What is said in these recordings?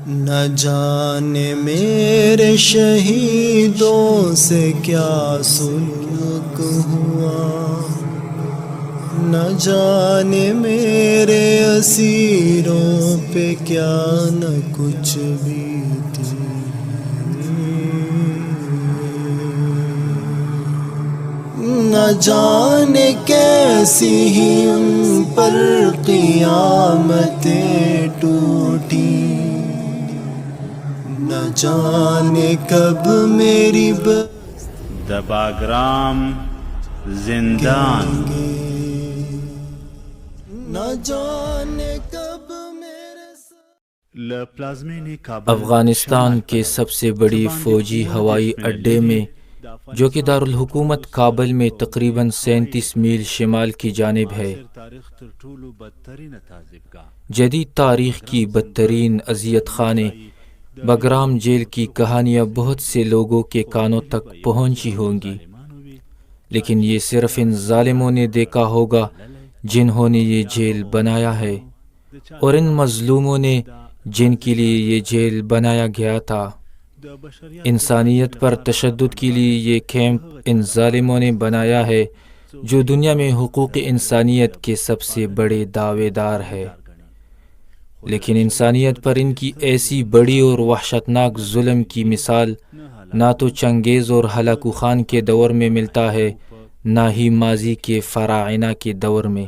نہ جانے میرے شہیدوں سے کیا سلوک ہوا، نہ جانے میرے اسیروں پہ کیا نہ کچھ بیتی، نہ جانے کیسی ہی ان پر قیامتیں ٹوٹی، نہ جانے کب میری د باگرام زندان، نہ جانے کب میرے پلازمین کابل افغانستان کے سب سے بڑی فوجی ہوائی اڈے میں، جو کہ دارالحکومت کابل میں تقریباً 37 میل شمال کی جانب ہے، جدید تاریخ کی بدترین اذیت خانے بگرام جیل کی کہانیاں بہت سے لوگوں کے کانوں تک پہنچی ہوں گی، لیکن یہ صرف ان ظالموں نے دیکھا ہوگا جنہوں نے یہ جیل بنایا ہے، اور ان مظلوموں نے جن کے لیے یہ جیل بنایا گیا تھا۔ انسانیت پر تشدد کے لیے یہ کیمپ ان ظالموں نے بنایا ہے جو دنیا میں حقوق انسانیت کے سب سے بڑے دعوے دار ہے، لیکن انسانیت پر ان کی ایسی بڑی اور وحشتناک ظلم کی مثال نہ تو چنگیز اور ہلاکو خان کے دور میں ملتا ہے، نہ ہی ماضی کے فراعنہ کے دور میں۔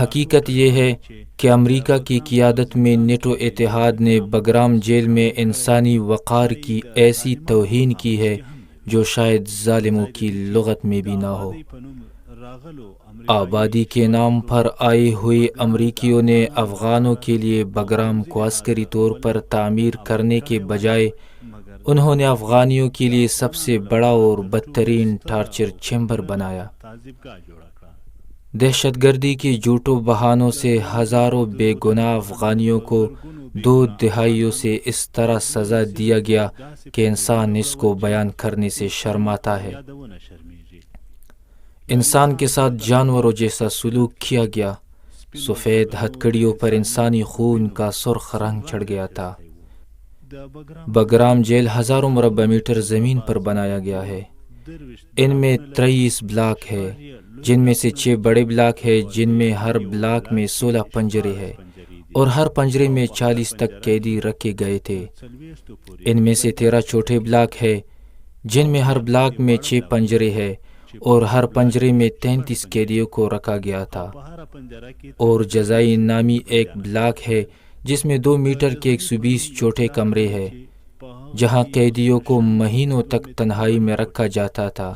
حقیقت یہ ہے کہ امریکا کی قیادت میں نیٹو اتحاد نے بگرام جیل میں انسانی وقار کی ایسی توہین کی ہے جو شاید ظالموں کی لغت میں بھی نہ ہو۔ آبادی کے نام پر آئے ہوئے امریکیوں نے افغانوں کے لیے بگرام کو عسکری طور پر تعمیر کرنے کے بجائے انہوں نے افغانیوں کے لیے سب سے بڑا اور بدترین ٹارچر چیمبر بنایا۔ دہشت گردی کے جھوٹوں بہانوں سے ہزاروں بے گناہ افغانیوں کو 2 دہائیوں سے اس طرح سزا دیا گیا کہ انسان اس کو بیان کرنے سے شرماتا ہے۔ انسان کے ساتھ جانوروں جیسا سلوک کیا گیا، سفید ہتھکڑیوں پر انسانی خون کا سرخ رنگ چڑھ گیا تھا۔ بگرام جیل ہزاروں مربع میٹر زمین پر بنایا گیا ہے۔ ان میں 23 بلاک ہے، جن میں سے 6 بڑے بلاک ہے، جن میں ہر بلاک میں 16 پنجرے ہیں، اور ہر پنجرے میں 40 تک قیدی رکھے گئے تھے۔ ان میں سے 13 چھوٹے بلاک ہے، جن میں ہر بلاک میں 6 پنجرے ہیں، اور ہر پنجرے میں 33 قیدیوں کو رکھا گیا تھا۔ اور جزائی نامی ایک بلاک ہے جس میں 2 میٹر کے 120 چھوٹے کمرے ہیں، جہاں قیدیوں کو مہینوں تک تنہائی میں رکھا جاتا تھا۔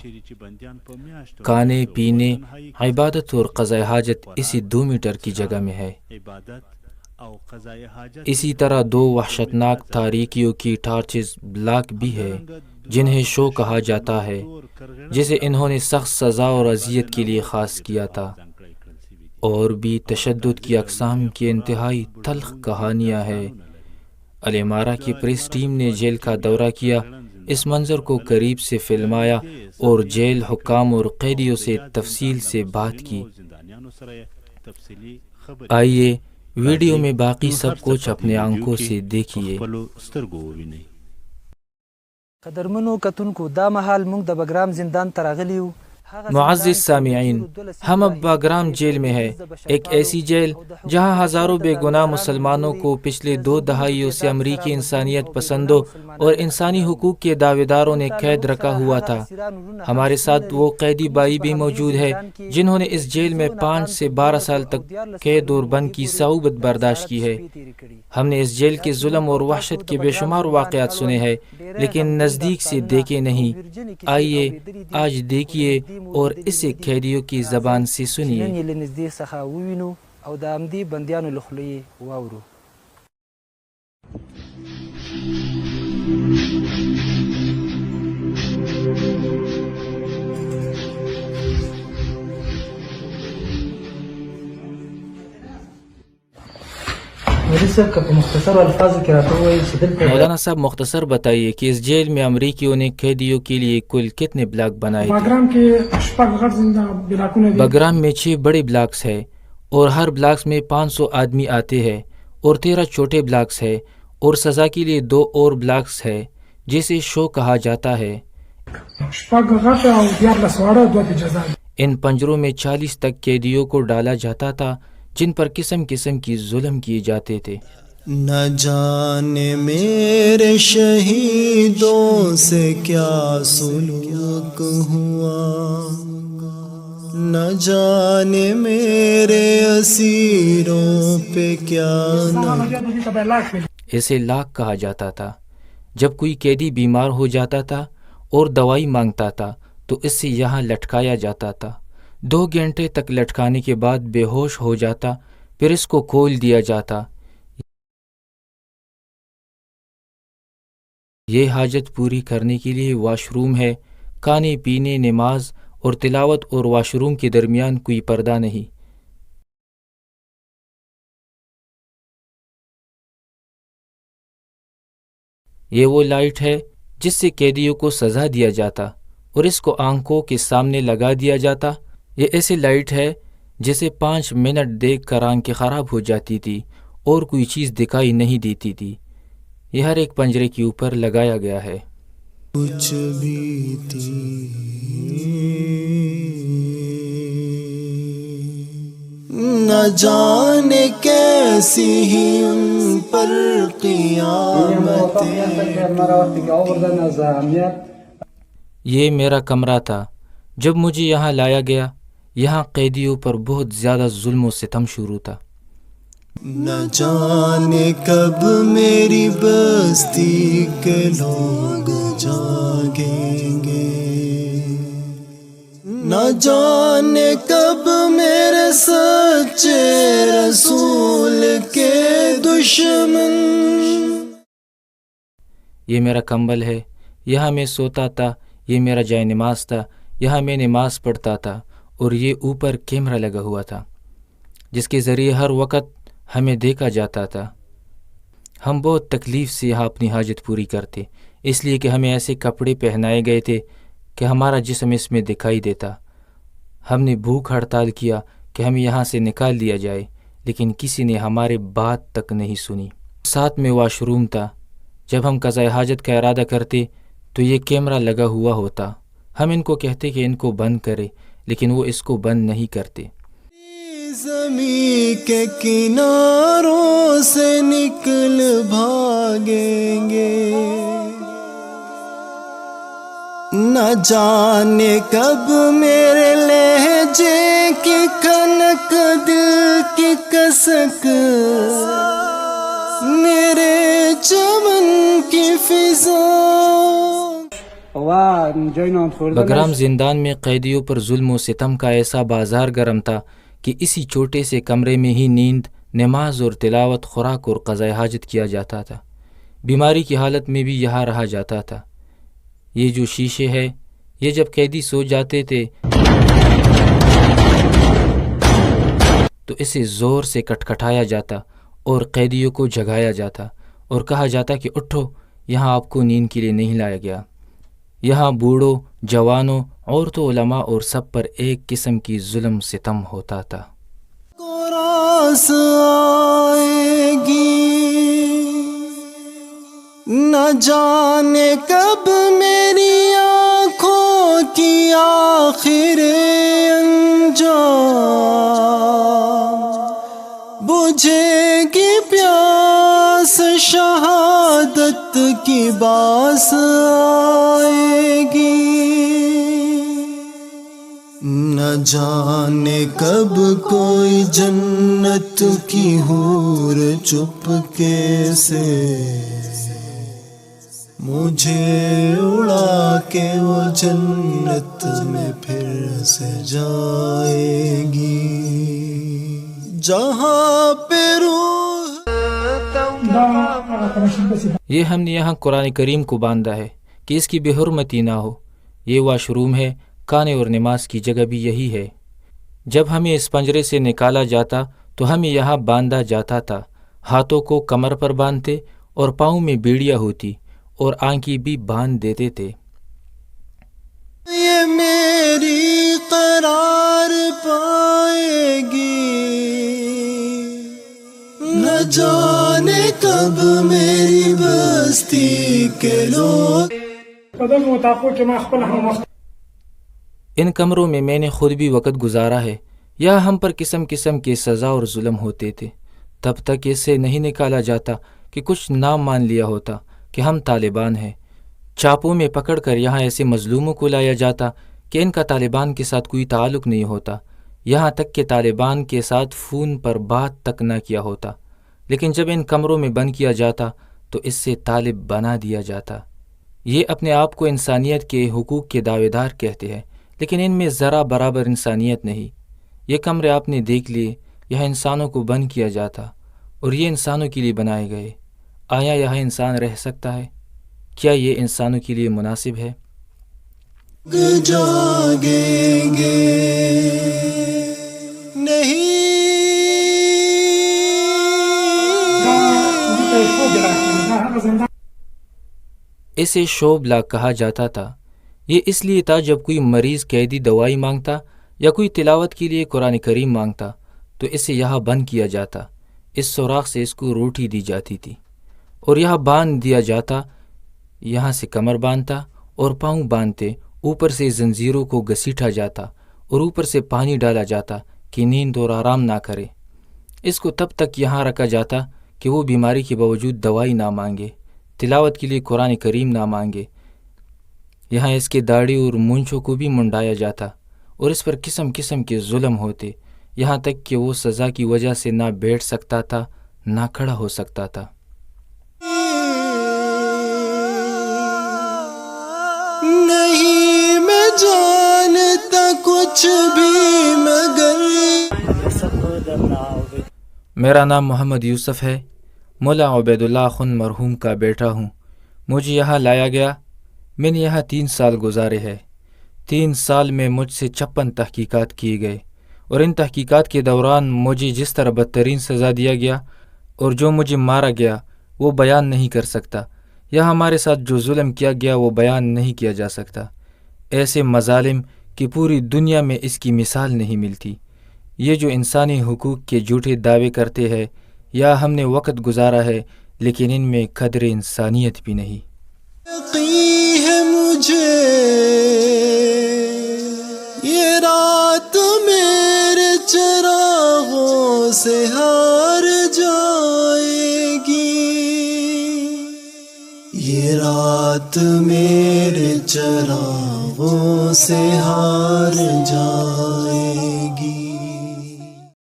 کھانے پینے، عبادت اور قضاء حاجت اسی 2 میٹر کی جگہ میں ہے۔ اسی طرح 2 وحشتناک تاریکیوں کی ٹارچز بلاک بھی ہے جنہیں شو کہا جاتا ہے، جسے انہوں نے سخت سزا اور اذیت کے لیے خاص کیا تھا۔ اور بھی تشدد کی اقسام کی انتہائی تلخ کہانیاں ہیں۔ الامارہ کی پریس ٹیم نے جیل کا دورہ کیا، اس منظر کو قریب سے فلمایا اور جیل حکام اور قیدیوں سے تفصیل سے بات کی۔ آئیے ویڈیو میں باقی سب کچھ اپنے آنکھوں سے دیکھیے۔ قدرمنو کتونکو، دا مهال موږ د بګرام زندان ته راغلي یو۔ معزز سامعین، ہم اب باگرام جیل میں ہیں، ایک ایسی جیل جہاں ہزاروں بے گناہ مسلمانوں کو پچھلے 2 دہائیوں سے امریکی انسانیت پسندوں اور انسانی حقوق کے دعوے داروں نے قید رکھا ہوا تھا۔ ہمارے ساتھ وہ قیدی بھائی بھی موجود ہے جنہوں نے اس جیل میں 5 سے 12 سال تک قید اور بند کی صعوبت برداشت کی ہے۔ ہم نے اس جیل کے ظلم اور وحشت کے بے شمار واقعات سنے ہیں، لیکن نزدیک سے دیکھے نہیں۔ آئیے آج دیکھیے اور اسے قیدیوں کی زبان سے سنیے۔ نن یې له نږدې څخه ووینو او د همدې بندیانو له خولې یې واورو۔ مولانا صاحب مختصر بتائیے کہ اس جیل میں امریکیوں نے قیدیوں کے لیے کل کتنے بلاک بنائے تھے؟ بگرام میں 6 بڑے بلاکس ہیں اور ہر بلاکس میں 500 آدمی آتے ہیں۔ اور 13 چھوٹے بلاکس ہے، اور سزا کے لیے 2 اور بلاکس ہے جسے شو کہا جاتا ہے۔ ان پنجروں میں 40 تک قیدیوں کو ڈالا جاتا تھا جن پر قسم قسم کی ظلم کیے جاتے تھے۔ نہ جانے میرے شہیدوں سے کیا سلوک ہوا، نہ جانے میرے اسیروں پہ کیا اسے لاک کہا جاتا تھا۔ جب کوئی قیدی بیمار ہو جاتا تھا اور دوائی مانگتا تھا تو اس سے یہاں لٹکایا جاتا تھا۔ 2 گھنٹے تک لٹکانے کے بعد بے ہوش ہو جاتا، پھر اس کو کھول دیا جاتا۔ یہ حاجت پوری کرنے کے لیے واش روم ہے۔ کھانے پینے، نماز اور تلاوت اور واش روم کے درمیان کوئی پردہ نہیں۔ یہ وہ لائٹ ہے جس سے قیدیوں کو سزا دیا جاتا اور اس کو آنکھوں کے سامنے لگا دیا جاتا۔ یہ ایسی لائٹ ہے جسے 5 منٹ دیکھ کر آنکھیں خراب ہو جاتی تھی اور کوئی چیز دکھائی نہیں دیتی تھی۔ یہ ہر ایک پنجرے کے اوپر لگایا گیا ہے۔ کچھ بھی تھی، نہ جانے کیسی ہی ان پر قیامت۔ یہ میرا کمرہ تھا جب مجھے یہاں لایا گیا۔ یہاں قیدیوں پر بہت زیادہ ظلم و ستم شروع تھا۔ نہ جانے کب میری بستی کے لوگ جاگیں گے، نہ جانے کب میرے سچے رسول کے دشمن۔ یہ میرا کمبل ہے، یہاں میں سوتا تھا۔ یہ میرا جائے نماز تھا، یہاں میں نماز پڑھتا تھا۔ اور یہ اوپر کیمرہ لگا ہوا تھا جس کے ذریعے ہر وقت ہمیں دیکھا جاتا تھا۔ ہم بہت تکلیف سے یہاں اپنی حاجت پوری کرتے، اس لیے کہ ہمیں ایسے کپڑے پہنائے گئے تھے کہ ہمارا جسم اس میں دکھائی دیتا۔ ہم نے بھوک ہڑتال کیا کہ ہمیں یہاں سے نکال دیا جائے، لیکن کسی نے ہمارے بات تک نہیں سنی۔ ساتھ میں واش روم تھا۔ جب ہم قضاء حاجت کا ارادہ کرتے تو یہ کیمرہ لگا ہوا ہوتا۔ ہم ان کو کہتے کہ ان کو بند کرے، لیکن وہ اس کو بند نہیں کرتے۔ زمین کے کناروں سے نکل بھاگیں گے، نہ جانے کب میرے لہجے کی کھنک، دل کی کسک، میرے چمن کی فضا۔ بگرام زندان میں قیدیوں پر ظلم و ستم کا ایسا بازار گرم تھا کہ اسی چھوٹے سے کمرے میں ہی نیند، نماز اور تلاوت، خوراک اور قضاء حاجت کیا جاتا تھا۔ بیماری کی حالت میں بھی یہاں رہا جاتا تھا۔ یہ جو شیشے ہے، یہ جب قیدی سو جاتے تھے تو اسے زور سے کٹکھٹایا جاتا اور قیدیوں کو جگایا جاتا اور کہا جاتا کہ اٹھو، یہاں آپ کو نیند کے لیے نہیں لایا گیا۔ یہاں بوڑھوں، جوانوں، عورتوں، علماء اور سب پر ایک قسم کی ظلم ستم ہوتا تھا۔ راس آئے گی، نہ جانے کب میری آنکھوں کی آخر انجام، بجھے گی پیاس شہادت کی باس آئے گی، نہ جانے کب کوئی جنت کی حور چپکے سے مجھے اڑا کے وہ جنت میں پھر سے جائے گی، جہاں پہ روح۔ یہ ہم نے یہاں قرآن کریم کو باندھا ہے کہ اس کی بے حرمتی نہ ہو۔ یہ واش روم ہے، کھانے اور نماز کی جگہ بھی یہی ہے۔ جب ہمیں اس پنجرے سے نکالا جاتا تو ہمیں یہاں باندھا جاتا تھا۔ ہاتھوں کو کمر پر باندھتے اور پاؤں میں بیڑیاں ہوتی اور آنکھیں بھی باندھ دیتے تھے۔ یہ میری قرار پائے گی، نہ جانے کب میری بستی کے لوگ. ان کمروں میں میں نے خود بھی وقت گزارا ہے. یہاں ہم پر قسم قسم کے سزا اور ظلم ہوتے تھے. تب تک اسے نہیں نکالا جاتا کہ کچھ نام مان لیا ہوتا کہ ہم طالبان ہیں. چاپوں میں پکڑ کر یہاں ایسے مظلوموں کو لایا جاتا کہ ان کا طالبان کے ساتھ کوئی تعلق نہیں ہوتا، یہاں تک کہ طالبان کے ساتھ فون پر بات تک نہ کیا ہوتا. لیکن جب ان کمروں میں بند کیا جاتا تو اس سے طالب بنا دیا جاتا. یہ اپنے آپ کو انسانیت کے حقوق کے دعوے دار کہتے ہیں، لیکن ان میں ذرا برابر انسانیت نہیں. یہ کمرے آپ نے دیکھ لیے، یہاں انسانوں کو بند کیا جاتا اور یہ انسانوں کے لیے بنائے گئے. آیا یہاں انسان رہ سکتا ہے؟ کیا یہ انسانوں کے لیے مناسب ہے؟ جاگیں گے نہیں. اسے شوب لا کہا جاتا تھا. یہ اس لیے تھا جب کوئی مریض قیدی دوائی مانگتا یا کوئی تلاوت کے لیے قرآن کریم مانگتا تو اسے یہاں بند کیا جاتا. اس سوراخ سے اس کو روٹی دی جاتی تھی اور یہاں باندھ دیا جاتا. یہاں سے کمر باندھتا اور پاؤں باندھتے، اوپر سے زنجیروں کو گھسیٹا جاتا اور اوپر سے پانی ڈالا جاتا کہ نیند اور آرام نہ کرے. اس کو تب تک یہاں رکھا جاتا کہ وہ بیماری کے باوجود دوائی نہ مانگے، تلاوت کے لیے قرآن کریم نہ مانگے. یہاں اس کے داڑھی اور مونچھوں کو بھی منڈایا جاتا اور اس پر قسم قسم کے ظلم ہوتے، یہاں تک کہ وہ سزا کی وجہ سے نہ بیٹھ سکتا تھا نہ کھڑا ہو سکتا تھا. نہیں میں جانتا کچھ بھی مگر. میرا نام محمد یوسف ہے، مولا عبید اللہ خن مرحوم کا بیٹا ہوں. مجھے یہاں لایا گیا. میں نے یہاں 3 سال گزارے ہیں. 3 سال میں مجھ سے 56 تحقیقات کیے گئے اور ان تحقیقات کے دوران مجھے جس طرح بدترین سزا دیا گیا اور جو مجھے مارا گیا وہ بیان نہیں کر سکتا. یا ہمارے ساتھ جو ظلم کیا گیا وہ بیان نہیں کیا جا سکتا. ایسے مظالم کی پوری دنیا میں اس کی مثال نہیں ملتی. یہ جو انسانی حقوق کے جھوٹے دعوے کرتے ہیں یا ہم نے وقت گزارا ہے، لیکن ان میں قدر انسانیت بھی نہیں. یقین ہے مجھے یہ رات میرے چراغوں سے ہار جائے گی. یہ رات میرے چراغوں سے ہار جائے گی.